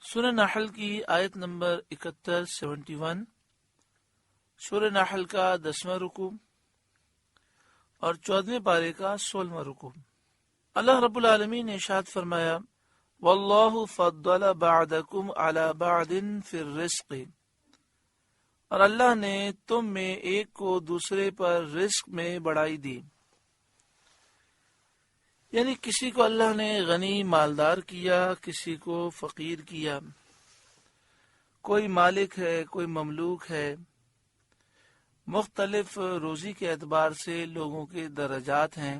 سورہ نحل کی آیت نمبر 71 سورہ نحل کا 10واں رکوع اور 14ویں پارے کا 16واں رکوع۔ اللہ رب العالمین نے ارشاد فرمایا واللہ فضل بعضکم علی بعض فی الرزق، اور اللہ نے تم میں ایک کو دوسرے پر رزق میں بڑائی دی، یعنی کسی کو اللہ نے غنی مالدار کیا، کسی کو فقیر کیا، کوئی مالک ہے کوئی مملوک ہے، مختلف روزی کے اعتبار سے لوگوں کے درجات ہیں۔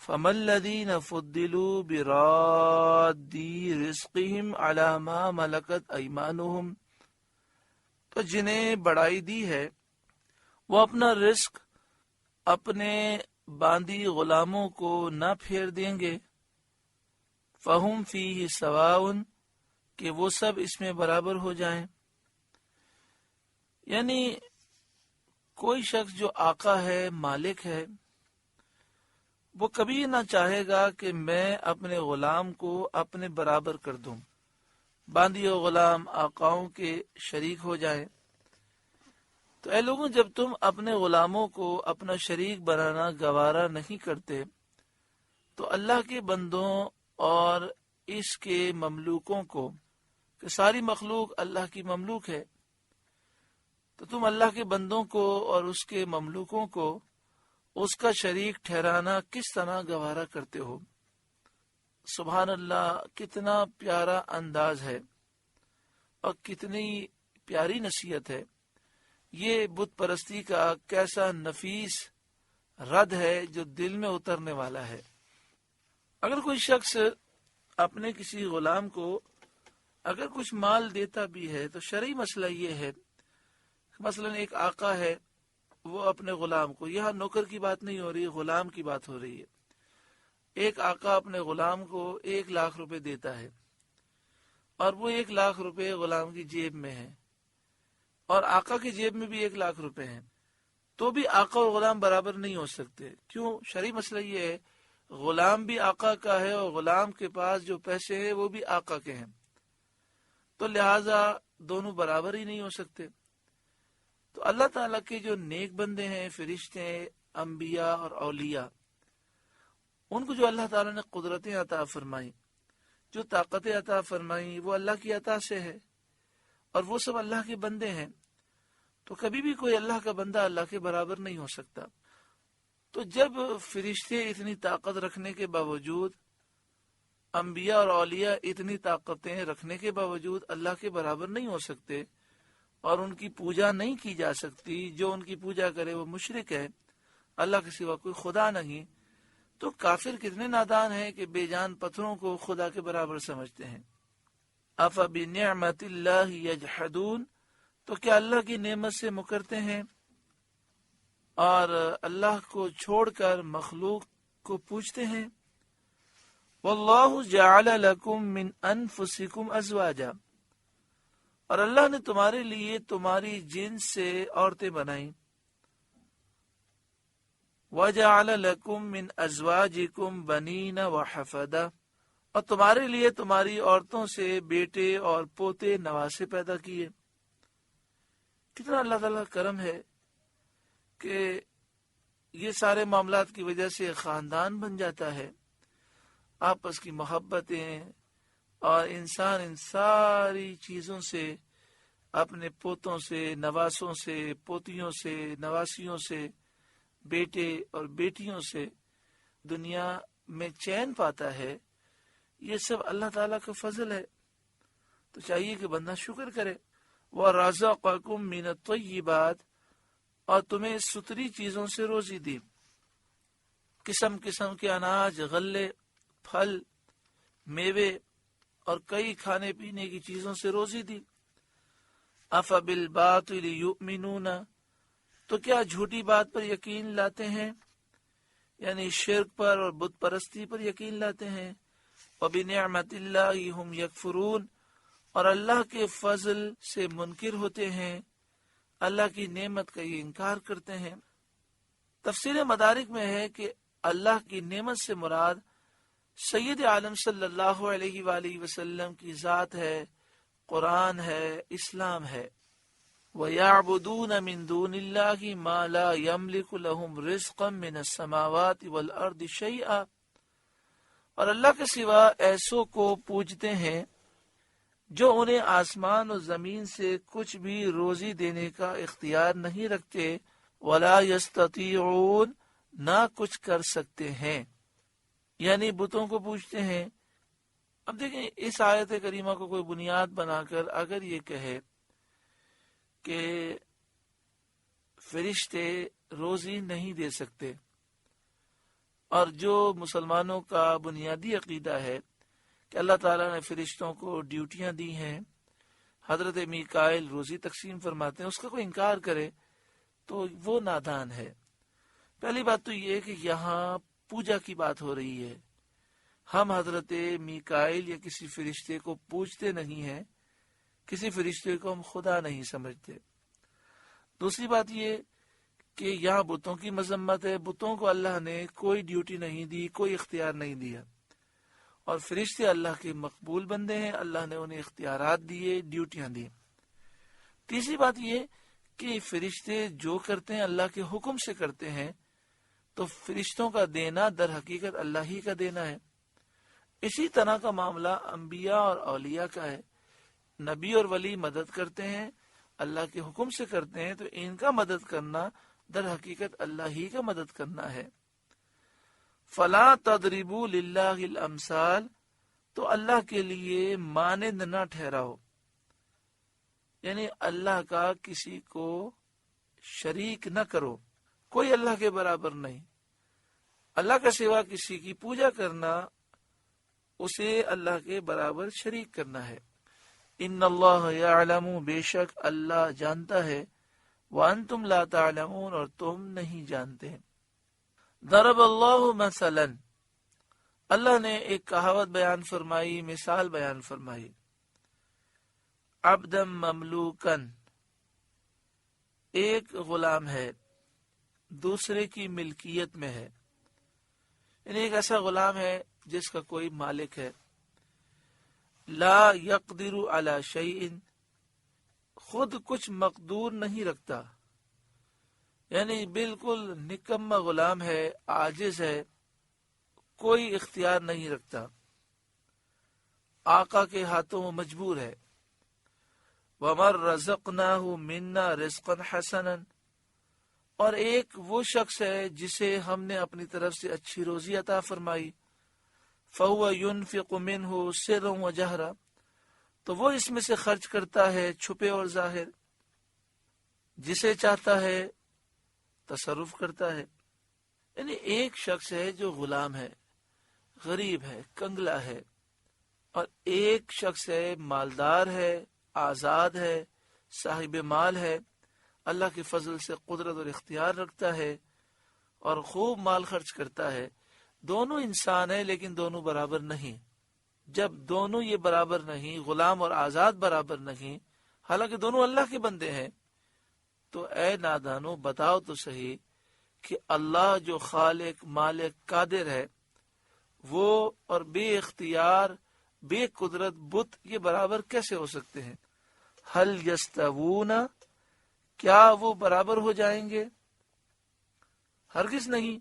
فَمَا الَّذِينَ فُضِّلُوا بِرَادِّ رِزْقِهِمْ عَلَى مَا مَلَكَتْ أَيْمَانُهُمْ، تو جنہیں بڑائی دی ہے وہ اپنا رزق اپنے باندی غلاموں کو نہ پھیر دیں گے، فَهُمْ فِيهِ سَوَاءٌ، کہ وہ سب اس میں برابر ہو جائیں۔ یعنی کوئی شخص جو آقا ہے مالک ہے وہ کبھی نہ چاہے گا کہ میں اپنے غلام کو اپنے برابر کر دوں، باندی و غلام آقاؤں کے شریک ہو جائیں۔ تو اے لوگوں، جب تم اپنے غلاموں کو اپنا شریک بنانا گوارا نہیں کرتے تو اللہ کے بندوں اور اس کے مملوکوں کو، کہ ساری مخلوق اللہ کی مملوک ہے، تو تم اللہ کے بندوں کو اور اس کے مملوکوں کو اس کا شریک ٹھہرانا کس طرح گوارا کرتے ہو۔ سبحان اللہ، کتنا پیارا انداز ہے اور کتنی پیاری نصیحت ہے۔ یہ بت پرستی کا کیسا نفیس رد ہے جو دل میں اترنے والا ہے۔ اگر کوئی شخص اپنے کسی غلام کو اگر کچھ مال دیتا بھی ہے تو شرعی مسئلہ یہ ہے، مثلا ایک آقا ہے وہ اپنے غلام کو، یہاں نوکر کی بات نہیں ہو رہی، غلام کی بات ہو رہی ہے، ایک آقا اپنے غلام کو 1,00,000 روپے دیتا ہے اور وہ 1,00,000 روپے غلام کی جیب میں ہے اور آقا کی جیب میں بھی 1,00,000 روپے ہیں، تو بھی آقا اور غلام برابر نہیں ہو سکتے۔ کیوں؟ شرعی مسئلہ یہ ہے غلام بھی آقا کا ہے اور غلام کے پاس جو پیسے ہیں وہ بھی آقا کے ہیں، تو لہٰذا دونوں برابر ہی نہیں ہو سکتے۔ تو اللہ تعالیٰ کے جو نیک بندے ہیں، فرشتے، انبیاء اور اولیاء، ان کو جو اللہ تعالیٰ نے قدرتیں عطا فرمائی، جو طاقتیں عطا فرمائی، وہ اللہ کی عطا سے ہے اور وہ سب اللہ کے بندے ہیں، تو کبھی بھی کوئی اللہ کا بندہ اللہ کے برابر نہیں ہو سکتا۔ تو جب فرشتے اتنی طاقت رکھنے کے باوجود، انبیاء اور اولیاء اتنی طاقتیں رکھنے کے باوجود اللہ کے برابر نہیں ہو سکتے اور ان کی پوجا نہیں کی جا سکتی، جو ان کی پوجا کرے وہ مشرک ہے، اللہ کے سوا کوئی خدا نہیں، تو کافر کتنے نادان ہیں کہ بے جان پتھروں کو خدا کے برابر سمجھتے ہیں۔ أَفَبِنِعْمَةِ اللَّهِ يَجْحَدُونَ، تو کیا اللہ کی نعمت سے مکرتے ہیں اور اللہ کو چھوڑ کر مخلوق کو پوجتے ہیں۔ وَاللَّهُ جَعَلَ لَكُم مِّنْ أَنفُسِكُمْ أَزْوَاجًا، اور اللہ نے تمہارے لیے تمہاری جنس سے عورتیں بنائیں۔ وَجَعَلَ لَكُم مِّنْ أَزْوَاجِكُمْ بَنِينَ وَحَفَدَةً، اور تمہارے لیے تمہاری عورتوں سے بیٹے اور پوتے نواسے پیدا کیے۔ کتنا اللہ تعالیٰ کا کرم ہے کہ یہ سارے معاملات کی وجہ سے خاندان بن جاتا ہے، آپس کی محبتیں، اور انسان ان ساری چیزوں سے، اپنے پوتوں سے، نواسوں سے، پوتیوں سے، نواسیوں سے، بیٹے اور بیٹیوں سے دنیا میں چین پاتا ہے۔ یہ سب اللہ تعالیٰ کا فضل ہے، تو چاہیے کہ بندہ شکر کرے۔ وَرَزَقَكُم مِّنَ الطَّيِّبَاتِ، اور تمہیں ستری چیزوں سے روزی دی، قسم قسم کے اناج، غلے، پھل، میوے اور کئی کھانے پینے کی چیزوں سے روزی دی۔ أَفَبِالْبَاطِلِ يُؤْمِنُونَ، تو کیا جھوٹی بات پر یقین لاتے ہیں، یعنی شرک پر اور بت پرستی پر یقین لاتے ہیں۔ وَبِنِعْمَةِ اللَّهِ هُمْ يَكْفُرُونَ، اور اللہ کے فضل سے منکر ہوتے ہیں، اللہ کی نعمت کا یہ انکار کرتے ہیں۔ تفسیر مدارک میں ہے کہ اللہ کی نعمت سے مراد سید عالم صلی اللہ علیہ وآلہ وسلم کی ذات ہے، قرآن ہے، اسلام ہے۔ وَيَعْبُدُونَ مِن دُونِ اللَّهِ مَا لَا يَمْلِكُ لَهُمْ رِزْقًا مِنَ السَّمَاوَاتِ وَالْأَرْضِ شَيْئًا، اور اللہ کے سوا ایسوں کو پوجتے ہیں جو انہیں آسمان و زمین سے کچھ بھی روزی دینے کا اختیار نہیں رکھتے، وَلَا يَسْتَطِيعُونَ، نہ کچھ کر سکتے ہیں، یعنی بتوں کو پوجتے ہیں۔ اب دیکھیں اس آیت کریمہ کو کوئی بنیاد بنا کر اگر یہ کہے کہ فرشتے روزی نہیں دے سکتے، اور جو مسلمانوں کا بنیادی عقیدہ ہے کہ اللہ تعالیٰ نے فرشتوں کو ڈیوٹیاں دی ہیں، حضرت میکائیل روزی تقسیم فرماتے ہیں، اس کا کوئی انکار کرے تو وہ نادان ہے۔ پہلی بات تو یہ ہے کہ یہاں پوجا کی بات ہو رہی ہے، ہم حضرت میکائیل یا کسی فرشتے کو پوجتے نہیں ہیں، کسی فرشتے کو ہم خدا نہیں سمجھتے۔ دوسری بات یہ کہ یہاں بتوں کی مذمت ہے، بتوں کو اللہ نے کوئی ڈیوٹی نہیں دی، کوئی اختیار نہیں دیا، اور فرشتے اللہ کے مقبول بندے ہیں، اللہ نے انہیں اختیارات دیے، ڈیوٹیاں دی۔ تیسری بات یہ کہ فرشتے جو کرتے ہیں اللہ کے حکم سے کرتے ہیں، تو فرشتوں کا دینا در حقیقت اللہ ہی کا دینا ہے۔ اسی طرح کا معاملہ انبیاء اور اولیاء کا ہے، نبی اور ولی مدد کرتے ہیں، اللہ کے حکم سے کرتے ہیں، تو ان کا مدد کرنا در حقیقت اللہ ہی کا مدد کرنا ہے۔ فَلَا تَضْرِبُوا لِلَّهِ الْأَمْثَالَ، تو اللہ کے لیے مانند نہ ٹھہراؤ، یعنی اللہ کا کسی کو شریک نہ کرو، کوئی اللہ کے برابر نہیں۔ اللہ کے سوا کسی کی پوجا کرنا اسے اللہ کے برابر شریک کرنا ہے۔ ان اللہ یعلم، بے شک اللہ جانتا ہے، وانتم لا تعلمون، اور تم نہیں جانتے۔ ضرب اللہ مثلا، اللہ نے ایک کہاوت بیان فرمائی، مثال بیان فرمائی۔ عبدا مملوکا، ایک غلام ہے دوسرے کی ملکیت میں ہے، یعنی ایک ایسا غلام ہے جس کا کوئی مالک ہے۔ لا یقدر علی شیء، خود کچھ مقدور نہیں رکھتا، یعنی بالکل نکما غلام ہے، عاجز ہے، کوئی اختیار نہیں رکھتا، آقا کے ہاتھوں مجبور ہے۔ وَمَن رَزَقْنَاهُ مِنَّا رِزْقًا حَسَنًا، اور ایک وہ شخص ہے جسے ہم نے اپنی طرف سے اچھی روزی عطا فرمائی، فَهُوَ يُنْفِقُ مِنْهُ سِرًّا وَجَهْرًا، تو وہ اس میں سے خرچ کرتا ہے چھپے اور ظاہر، جسے چاہتا ہے تصرف کرتا ہے۔ یعنی ایک شخص ہے جو غلام ہے، غریب ہے، کنگلا ہے، اور ایک شخص ہے مالدار ہے، آزاد ہے، صاحب مال ہے، اللہ کے فضل سے قدرت اور اختیار رکھتا ہے اور خوب مال خرچ کرتا ہے۔ دونوں انسان ہیں لیکن دونوں برابر نہیں۔ جب دونوں یہ برابر نہیں، غلام اور آزاد برابر نہیں، حالانکہ دونوں اللہ کے بندے ہیں، تو اے نادانو بتاؤ تو صحیح کہ اللہ جو خالق مالک قادر ہے، وہ اور بے اختیار بے قدرت بت یہ برابر کیسے ہو سکتے ہیں؟ حل یستوون، کیا وہ برابر ہو جائیں گے؟ ہرگز نہیں۔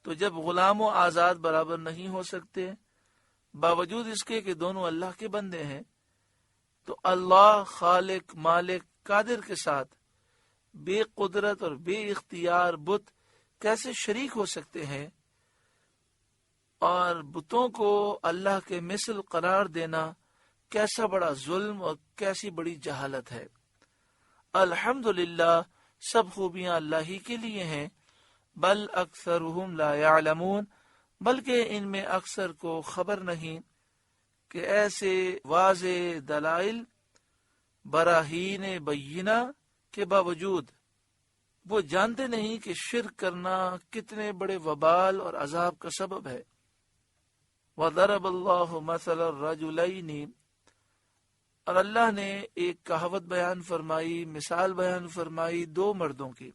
تو جب غلام و آزاد برابر نہیں ہو سکتے، باوجود اس کے کہ دونوں اللہ کے بندے ہیں، تو اللہ خالق مالک قادر کے ساتھ بے قدرت اور بے اختیار بت کیسے شریک ہو سکتے ہیں؟ اور بتوں کو اللہ کے مثل قرار دینا کیسا بڑا ظلم اور کیسی بڑی جہالت ہے۔ الحمدللہ، سب خوبیاں اللہ ہی کے لیے ہیں، بل اکثرهم لا يعلمون، بلکہ ان میں اکثر کو خبر نہیں کہ ایسے واضح دلائل براہین بینہ کے باوجود وہ جانتے نہیں کہ شرک کرنا کتنے بڑے وبال اور عذاب کا سبب ہے۔ وَضَرَبَ اللَّهُ مَثَلَ الرَّجُلَيْنِ، اور اللہ نے ایک کہاوت بیان فرمائی، مثال بیان فرمائی دو مردوں کی۔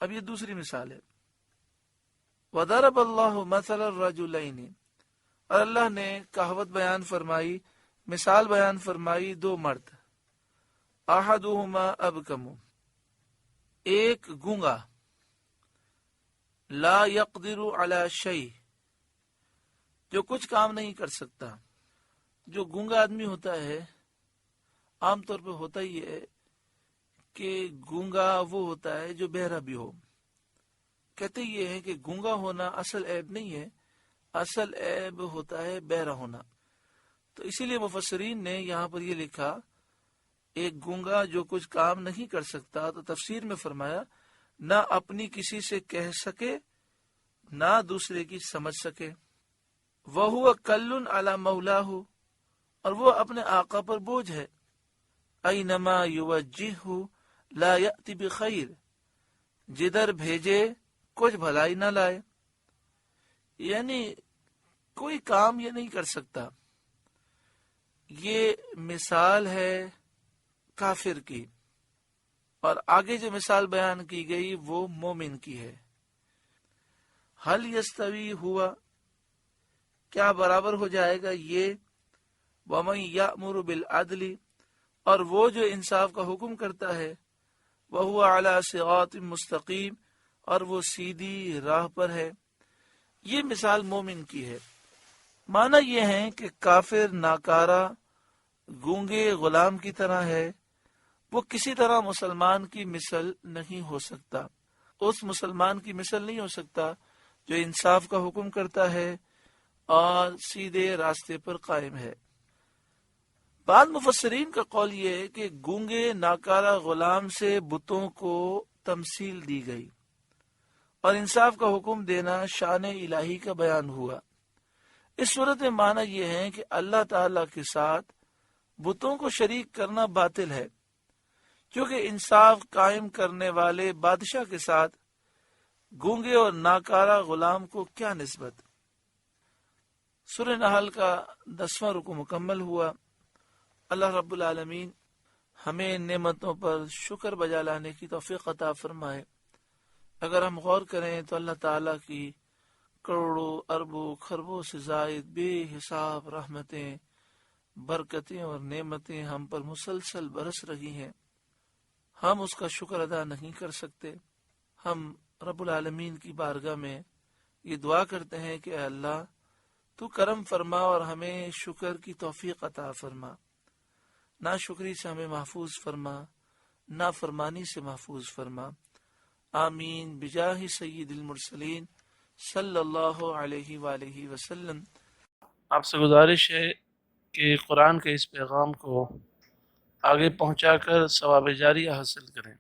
اب یہ دوسری مثال ہے۔ وَضَرَبَ اللَّهُ مَثَلَ الرَّجُلَيْنِ، اور اللہ نے کہاوت بیان فرمائی، مثال بیان فرمائی، دو مرد، احدہما ابکم، ایک گونگا، لا یقدر علی شیء، جو کچھ کام نہیں کر سکتا۔ جو گونگا آدمی ہوتا ہے عام طور پہ ہوتا ہی ہے کہ گونگا وہ ہوتا ہے جو بہرا بھی ہو۔ کہتے یہ ہے کہ گونگا ہونا اصل عیب نہیں ہے، اصل عیب ہوتا ہے بہرا ہونا۔ تو اسی لیے مفسرین نے یہاں پر یہ لکھا ایک گونگا جو کچھ کام نہیں کر سکتا، تو تفسیر میں فرمایا نہ اپنی کسی سے کہہ سکے نہ دوسرے کی سمجھ سکے، وَهُوَ كَلٌّ عَلَى مَوْلَاهُ، اور وہ اپنے آقا پر بوجھ ہے، اَيْنَمَا يُوَجِّهُ لَا يَأْتِ بِخَيْرٍ، جدھر بھیجے کچھ بھلائی نہ لائے، یعنی کوئی کام یہ نہیں کر سکتا۔ یہ مثال ہے کافر کی، اور آگے جو مثال بیان کی گئی وہ مومن کی ہے۔ حل یستوی ہوا، کیا برابر ہو جائے گا یہ، ومن یأمر بالعدل، اور وہ جو انصاف کا حکم کرتا ہے، وہو علی صراط مستقیم، اور وہ سیدھی راہ پر ہے۔ یہ مثال مومن کی ہے۔ معنی یہ ہے کہ کافر ناکارہ گونگے غلام کی طرح ہے، وہ کسی طرح مسلمان کی مثل نہیں ہو سکتا، اس مسلمان کی مثل نہیں ہو سکتا جو انصاف کا حکم کرتا ہے اور سیدھے راستے پر قائم ہے۔ بعض مفسرین کا قول یہ ہے کہ گونگے ناکارہ غلام سے بتوں کو تمثیل دی گئی اور انصاف کا حکم دینا شان الہی کا بیان ہوا۔ اس صورت میں معنی یہ ہے کہ اللہ تعالی کے ساتھ بتوں کو شریک کرنا باطل ہے، کیونکہ انصاف قائم کرنے والے بادشاہ کے ساتھ گونگے اور ناکارہ غلام کو کیا نسبت۔ سورہ نحل کا 10واں رکوع مکمل ہوا۔ اللہ رب العالمین ہمیں نعمتوں پر شکر بجا لانے کی توفیق عطا فرمائے۔ اگر ہم غور کریں تو اللہ تعالیٰ کی کروڑوں اربوں خربوں سے زائد بے حساب رحمتیں، برکتیں اور نعمتیں ہم پر مسلسل برس رہی ہیں، ہم اس کا شکر ادا نہیں کر سکتے۔ ہم رب العالمین کی بارگاہ میں یہ دعا کرتے ہیں کہ اے اللہ تو کرم فرما اور ہمیں شکر کی توفیق عطا فرما، ناشکری سے ہمیں محفوظ فرما، نافرمانی سے محفوظ فرما، آمین بجاہ سید المرسلین صلی اللہ علیہ وآلہ وسلم۔ آپ سے گزارش ہے کہ قرآن کے اس پیغام کو آگے پہنچا کر ثواب جاریہ حاصل کریں۔